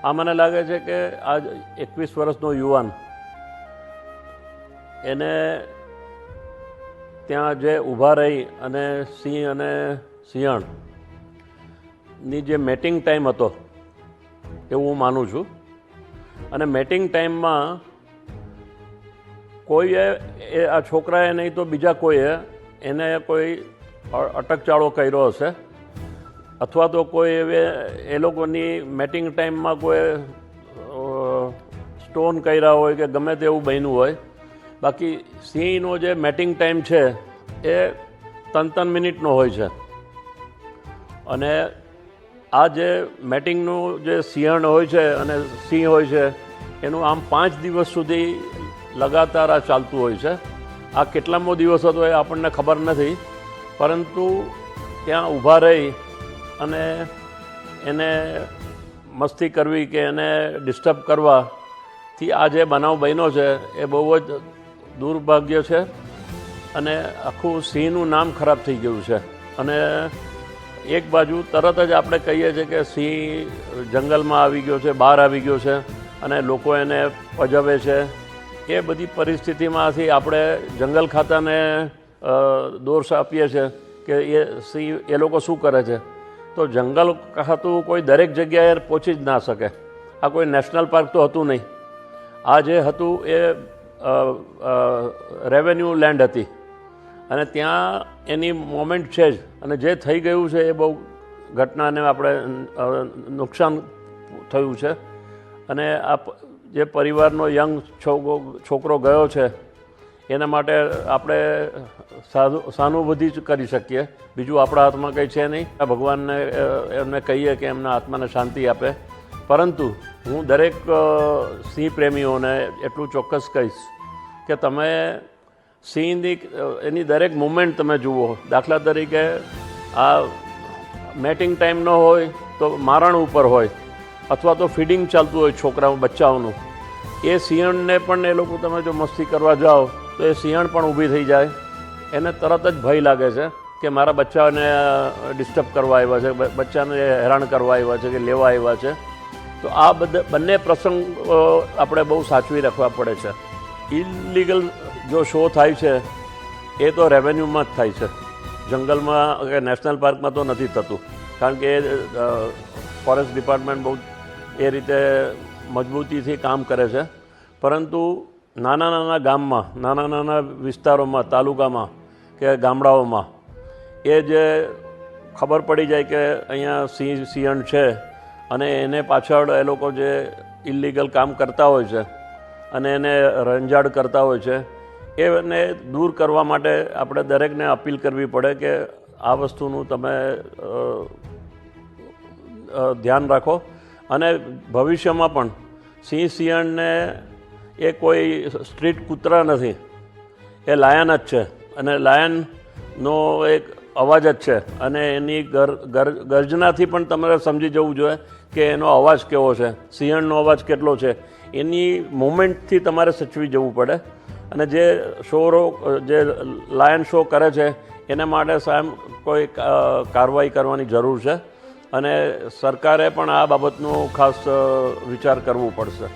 આ મને લાગે છે કે આ 21 વર્ષનો યુવાન એને ત્યાં જે ઊભા રહી અને સિંહ અને સિંહણની જે મેટિંગ ટાઈમ હતો એવું હું માનું છું. અને મેટિંગ ટાઈમમાં કોઈએ આ છોકરાએ નહીં તો બીજા કોઈએ એને કોઈ અટકચાળો કર્યો હશે, અથવા તો કોઈ એ લોકોની મેટિંગ ટાઈમમાં કોઈ સ્ટોન કર્યા હોય કે ગમે તેવું બન્યું હોય. બાકી સિંહનો જે મેટિંગ ટાઈમ છે એ 3 મિનિટનો હોય છે. અને આ જે મેટિંગનું જે સિંહણ હોય છે અને સિંહ હોય છે એનું આમ 5 દિવસ સુધી લગાતાર આ ચાલતું હોય છે. આ કેટલામો દિવસ હતો એ આપણને ખબર નથી, પરંતુ ત્યાં ઊભા રહી અને એને મસ્તી કરવી કે એને ડિસ્ટર્બ કરવાથી આ જે બનાવ બન્યો છે એ બહુ જ દુર્ભાગ્ય છે. અને આખું સિંહનું નામ ખરાબ થઈ ગયું છે. અને એક બાજુ તરત જ આપણે કહીએ છીએ કે સિંહ જંગલમાં આવી ગયો છે, બહાર આવી ગયો છે અને લોકો એને પજવે છે. એ બધી પરિસ્થિતિમાંથી આપણે જંગલ ખાતાને દોષ આપીએ છીએ કે એ સિંહ એ લોકો શું કરે છે. તો જંગલ ખાતું કોઈ દરેક જગ્યાએ પહોંચી જ ના શકે. આ કોઈ નેશનલ પાર્ક તો હતું નહીં. આ જે હતું એ રેવન્યુ લેન્ડ હતી અને ત્યાં એની મોમેન્ટ છે જ. અને જે થઈ ગયું છે એ બહુ ઘટનાને આપણે નુકસાન થયું છે. અને આ જે પરિવારનો યંગ છોકરો ગયો છે એના માટે આપણે સહાનુભૂતિ જ કરી શકીએ. બીજું આપણા હાથમાં કંઈ છે નહીં. ભગવાનને એમને કહીએ કે એમના આત્માને શાંતિ આપે. પરંતુ હું દરેક સિંહ પ્રેમીઓને એટલું ચોક્કસ કહીશ કે તમે સિંહની એની દરેક મુમેન્ટ તમે જુઓ. દાખલા તરીકે આ મેટિંગ ટાઈમ ન હોય તો મારણ ઉપર હોય અથવા તો ફીડિંગ ચાલતું હોય છોકરાઓ બચ્ચાઓનું, એ સિંહણને પણ એ લોકો તમે જો મસ્તી કરવા જાઓ તો એ સિંહણ પણ ઊભી થઈ જાય. એને તરત જ ભય લાગે છે કે મારા બચ્ચાને ડિસ્ટર્બ કરવા આવ્યા છે, બચ્ચાને હેરાન કરવા આવ્યા છે કે લેવા આવ્યા છે. તો આ બંને પ્રસંગ આપણે બહુ સાચવી રાખવા પડે છે. ઇલીગલ જો શો થાય છે એ તો રેવન્યુમાં જ થાય છે, જંગલમાં કે નેશનલ પાર્કમાં તો નથી થતું. કારણ કે ફોરેસ્ટ ડિપાર્ટમેન્ટ બહુ એ રીતે મજબૂતીથી કામ કરે છે. પરંતુ નાના નાના ગામમાં, નાના નાના વિસ્તારોમાં, તાલુકામાં કે ગામડાઓમાં એ જે ખબર પડી જાય કે અહીંયા સિંહણ છે અને એને પાછળ એ લોકો જે ઇલીગલ કામ કરતા હોય છે અને એને રંજાડ કરતા હોય છે, એને દૂર કરવા માટે આપણે દરેકને અપીલ કરવી પડે કે આ વસ્તુનું તમે ધ્યાન રાખો. અને ભવિષ્યમાં પણ સિંહણને એ કોઈ સ્ટ્રીટ કૂતરા નથી, એ લાયન જ છે. અને લાયનનો એક અવાજ જ છે. અને એની ગર્જનાથી પણ તમારે સમજી જવું જોઈએ કે એનો અવાજ કેવો છે, સિંહણનો અવાજ કેટલો છે. એની મુમેન્ટથી તમારે સચવી જવું પડે. અને જે જે લાયન શો કરે છે એના માટે સાહેબ કોઈ કાર્યવાહી કરવાની જરૂર છે. અને સરકારે પણ આ બાબતનો ખાસ વિચાર કરવો પડશે.